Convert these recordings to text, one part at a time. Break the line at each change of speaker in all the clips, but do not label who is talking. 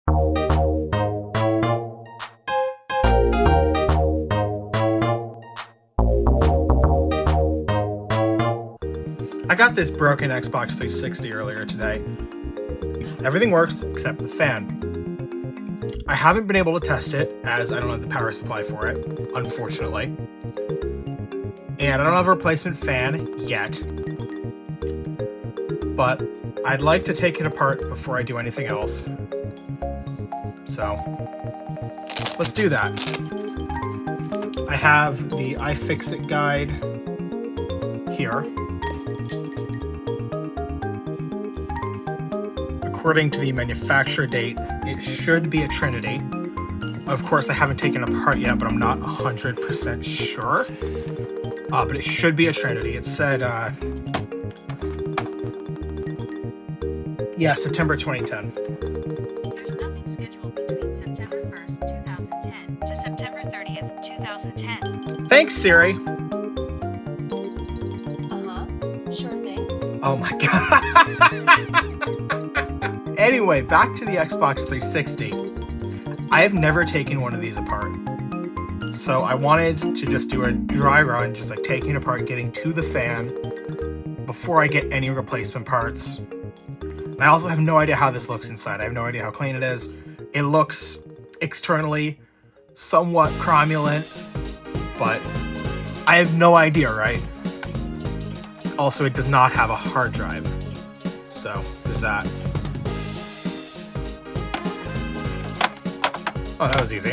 I got this broken Xbox 360 earlier today. Everything works except the fan. I haven't been able to test it as I don't have the power supply for it, unfortunately. And I don't have a replacement fan yet. But I'd like to take it apart before I do anything else. So, let's do that. I have the iFixit guide here. According to the manufacturer date, it should be a Trinity. Of course, I haven't taken it apart yet, but I'm not 100% sure. But it should be a Trinity. It said, yeah, September 2010.
There's nothing scheduled between September 1st, 2010 to September 30th, 2010.
Thanks, Siri.
Sure thing.
Oh my god. Anyway, back to the Xbox 360. I have never taken one of these apart. So I wanted to just do a dry run, just like taking it apart, getting to the fan before I get any replacement parts. And I also have no idea how this looks inside. I have no idea how clean it is. It looks externally somewhat cromulent, but I have no idea, right? Also, it does not have a hard drive. So, there's that. Oh, that was easy.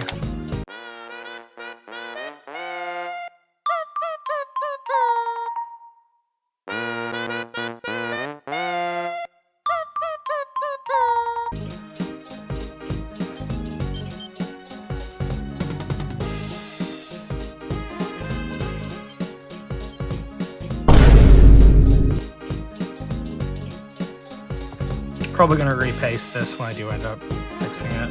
Probably gonna repaste this when I do end up fixing it.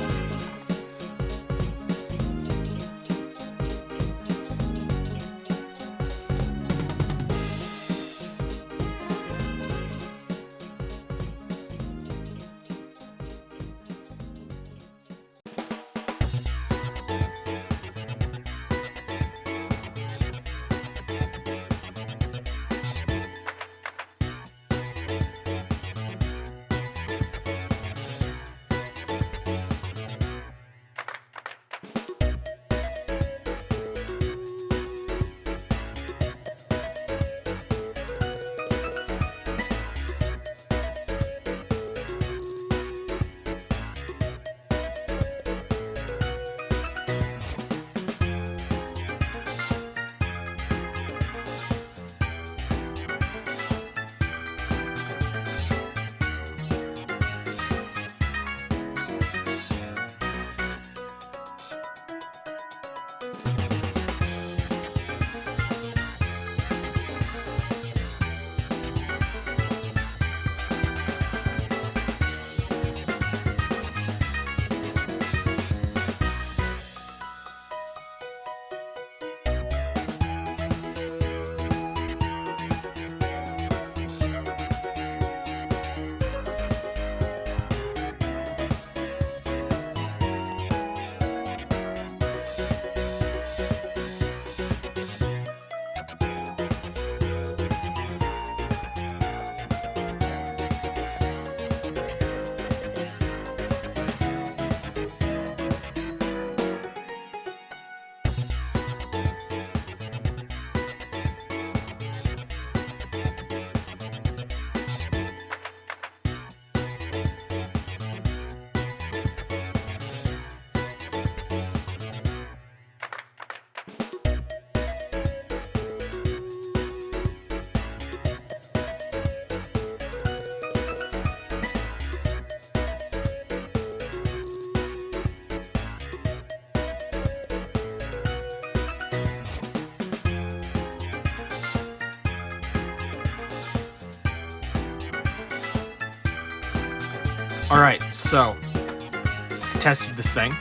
Alright, so I tested this thing.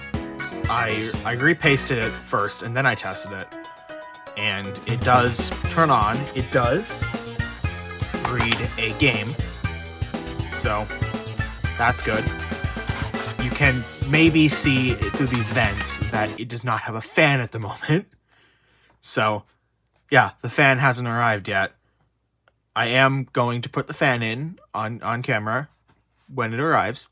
I repasted it first and then I tested it. And it does turn on. It does read a game. So that's good. you can maybe see through these vents that it does not have a fan at the moment. So, yeah, the fan hasn't arrived yet. I am going to put the fan in on camera when it arrives.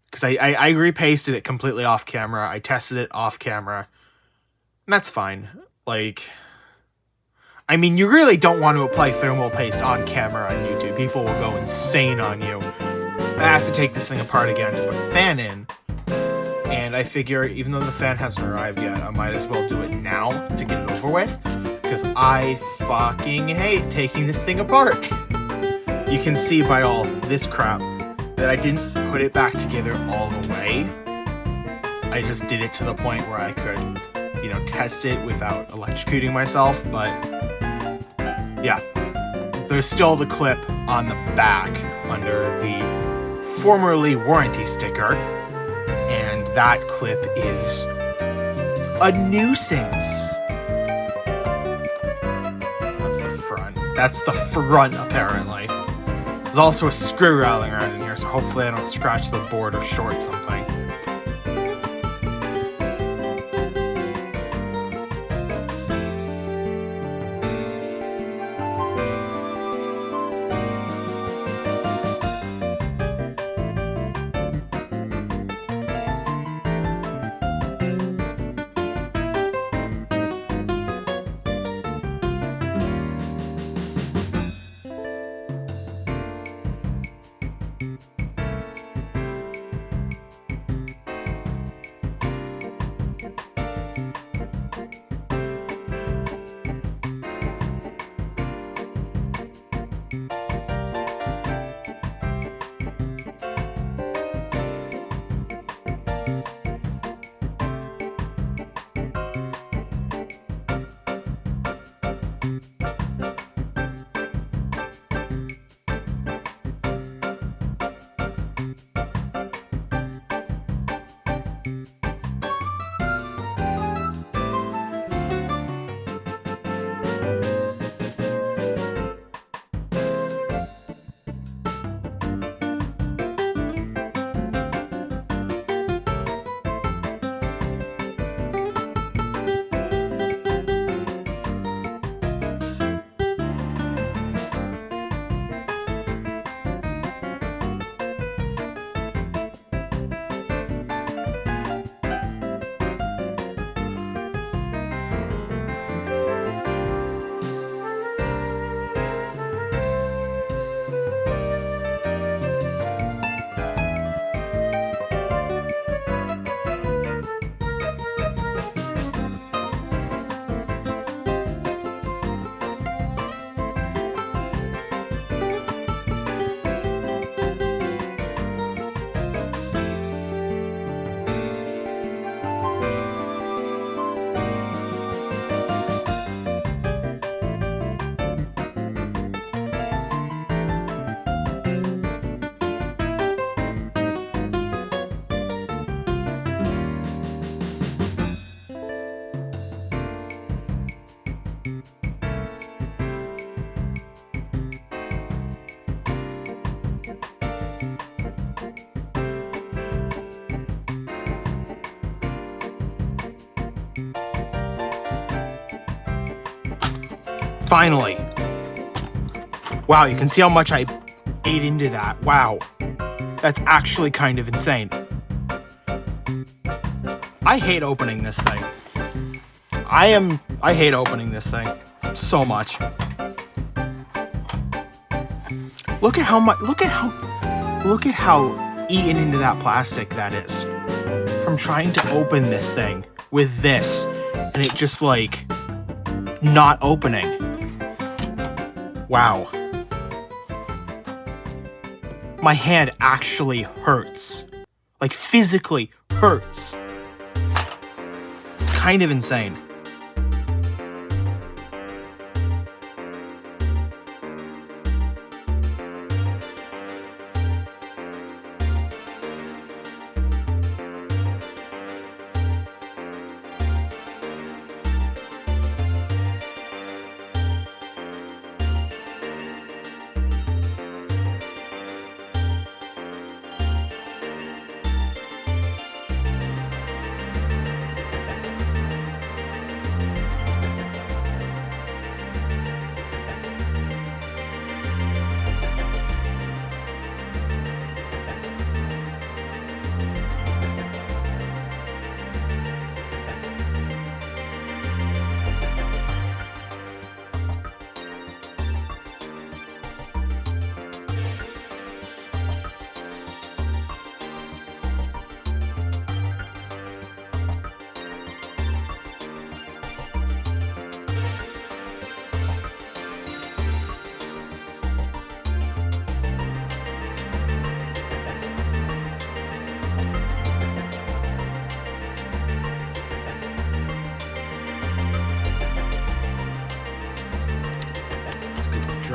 Because I repasted it completely off camera. I tested it off camera. And that's fine. Like, I mean, you really don't want to apply thermal paste on camera on YouTube. People will go insane on you. I have to take this thing apart again to put the fan in. And I figure, even though the fan hasn't arrived yet, I might as well do it now to get it over with. Because I fucking hate taking this thing apart. You can see by all this crap that I didn't put it back together all the way. I just did it to the point where I could, you know, test it without electrocuting myself, but yeah. There's still the clip on the back under the formerly warranty sticker, and that clip is a nuisance. That's the front. That's the front, apparently. There's also a screw rattling around in here, so hopefully I don't scratch the board or short something. Finally. Wow, you can see how much I ate into that. Wow. That's actually kind of insane. I hate opening this thing. I hate opening this thing so much. Look at how eaten into that plastic that is. From trying to open this thing with this, and it just like not opening. Wow. My hand actually hurts. Like physically hurts. It's kind of insane.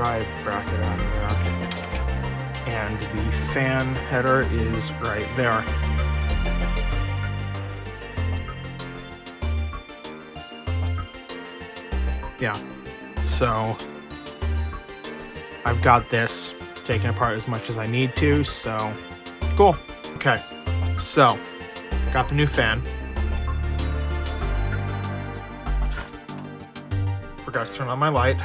drive bracket on there. And the fan header is right there. Yeah, so I've got this taken apart as much as I need to, so cool. Okay, so got the new fan. Forgot to turn on my light.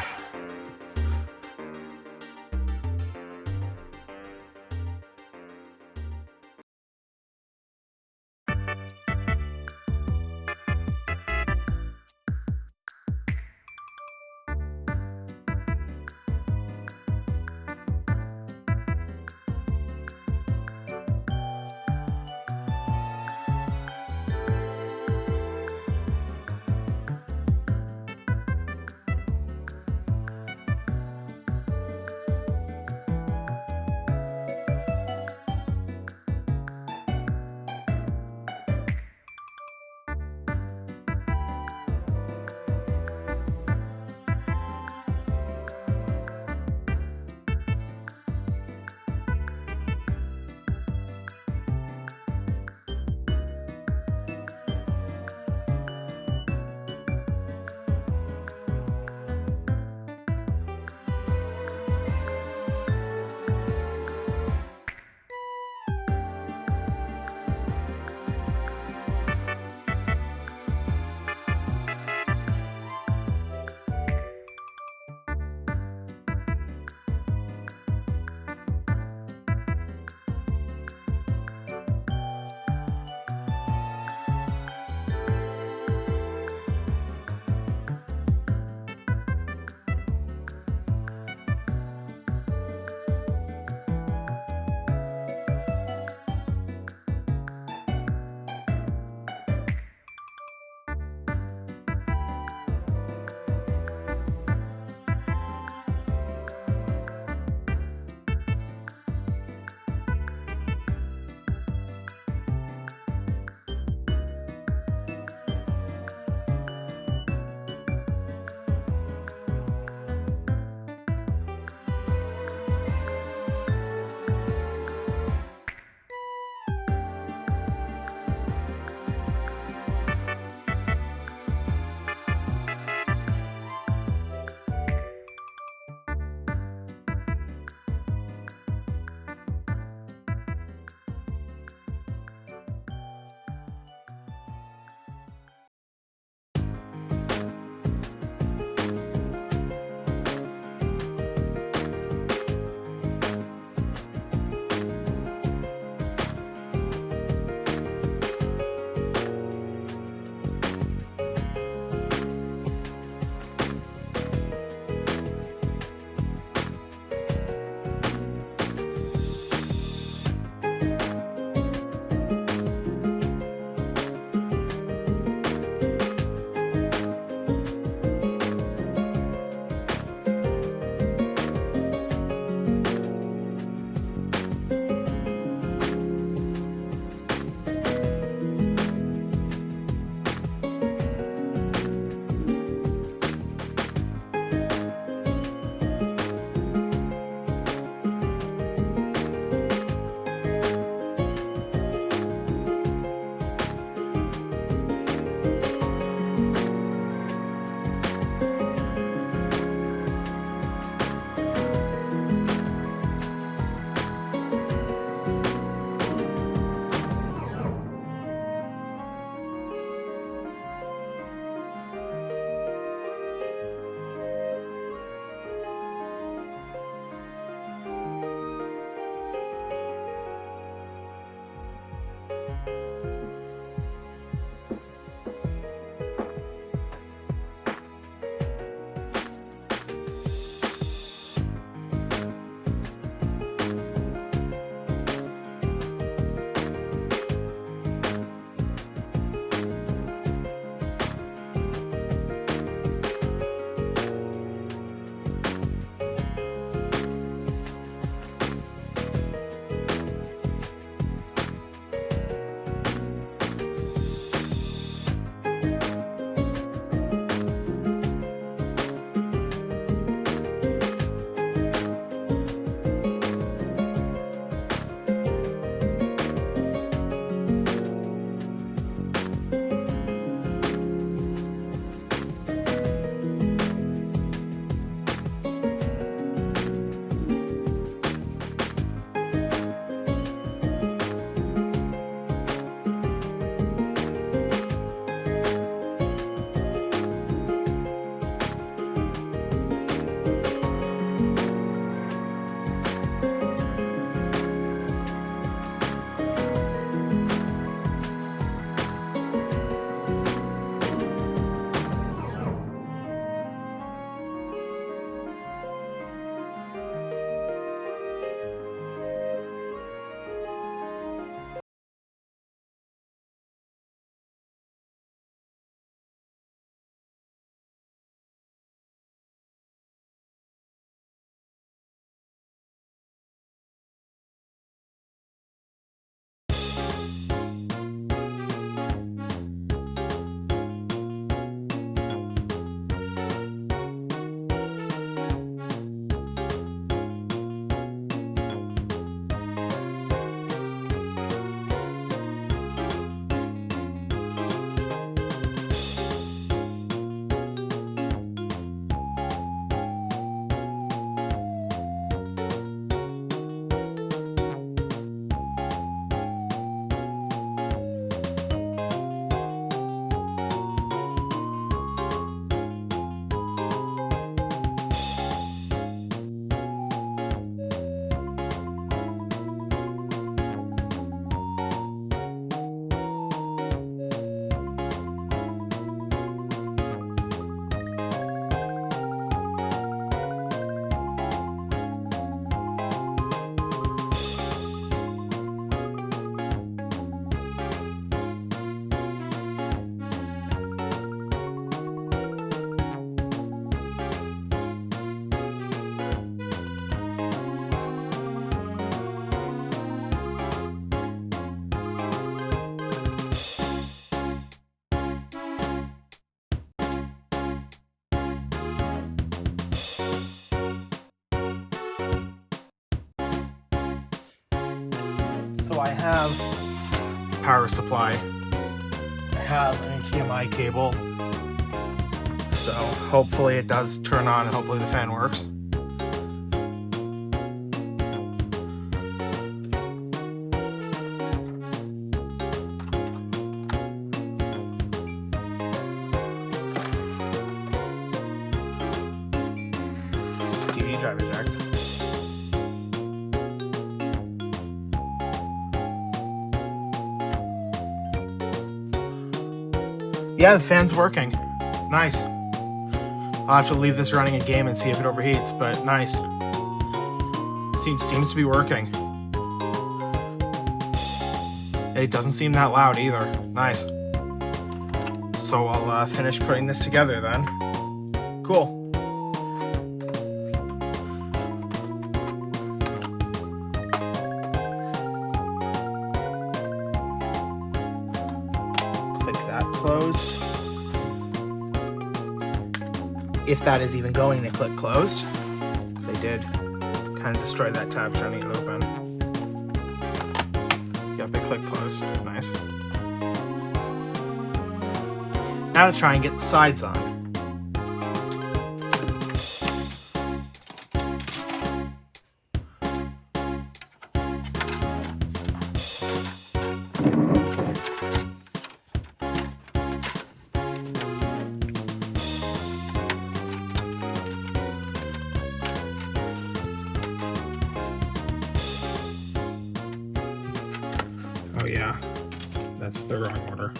So I have power supply. I have an HDMI cable. So hopefully it does turn on and hopefully the fan works. DVD drive eject. Yeah, the fan's working. Nice. I'll have to leave this running a game and see if it overheats, but nice. Seems to be working. It doesn't seem that loud either. Nice. So I'll finish putting this together then. Cool. Click that closed. If that is even going to click closed, because I did kind of destroy that tab trying to get it open. Yep, it clicked closed. Nice. Now to try and get the sides on. Oh yeah, that's the wrong order.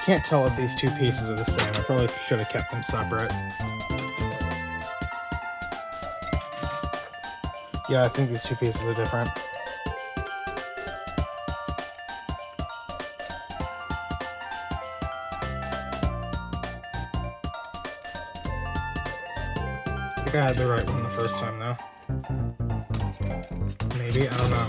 Can't tell if these two pieces are the same. I probably should have kept them separate. Yeah, I think these two pieces are different. I think I had the right one the first time though. Maybe, I don't know.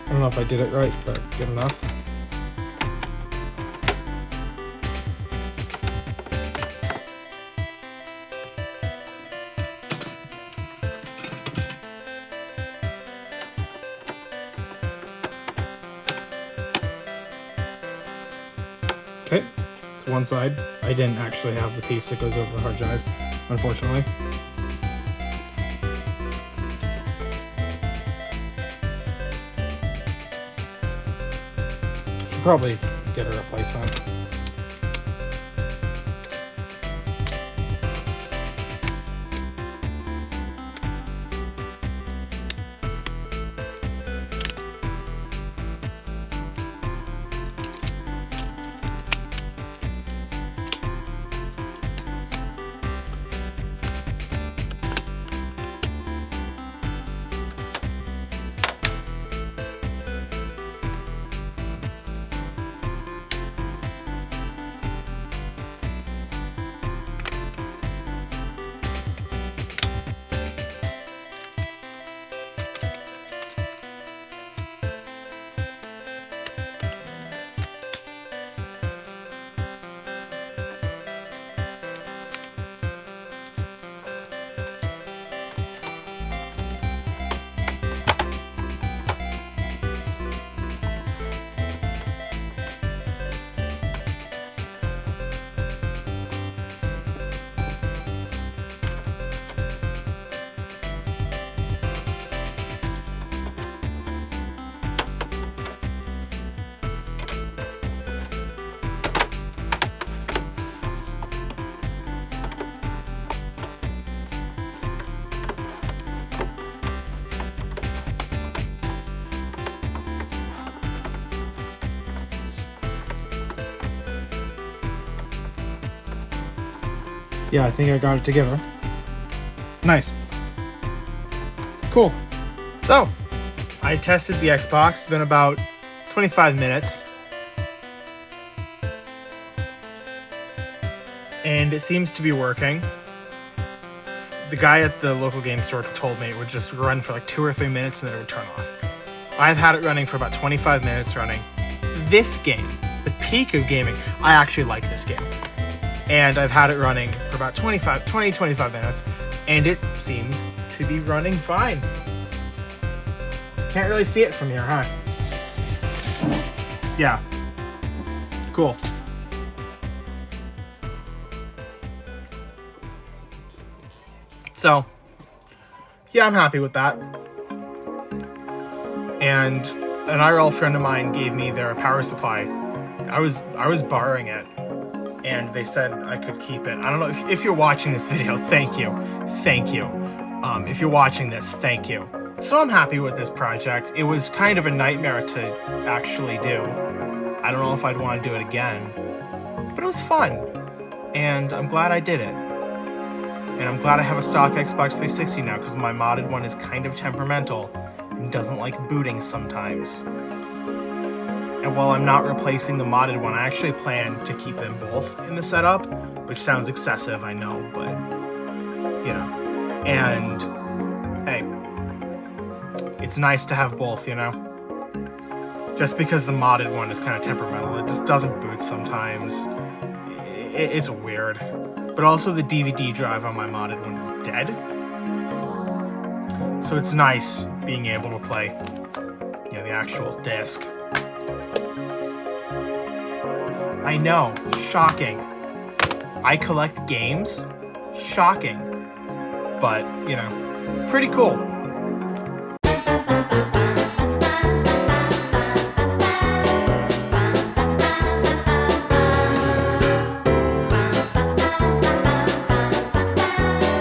I don't know if I did it right, but good enough. Okay, it's one side. I didn't actually have the piece that goes over the hard drive, unfortunately. Probably get a replacement. Yeah, I think I got it together. Nice. Cool. So, I tested the Xbox. It's been about 25 minutes. And it seems to be working. The guy at the local game store told me it would just run for like 2 or 3 minutes and then it would turn off. I've had it running for about 25 minutes running. This game, the peak of gaming, I actually like this game. And I've had it running for about 25 minutes, and it seems to be running fine. Can't really see it from here, huh? Yeah. Cool. So, yeah, I'm happy with that. And an IRL friend of mine gave me their power supply. I was borrowing it, and they said I could keep it. I don't know if you're watching this video. Thank you. If you're watching this, thank you. So I'm happy with this project. It was kind of a nightmare to actually do. I don't know if I'd want to do it again, but it was fun, and I'm glad I did it. And I'm glad I have a stock Xbox 360 now, because my modded one is kind of temperamental and doesn't like booting sometimes. And while I'm not replacing the modded one, I actually plan to keep them both in the setup, which sounds excessive, I know, but, you know. And, hey, it's nice to have both, you know? Just because the modded one is kind of temperamental, it just doesn't boot sometimes. It's weird. But also the DVD drive on my modded one is dead. So it's nice being able to play, you know, the actual disc. I know, shocking. I collect games? Shocking. But, you know, pretty cool.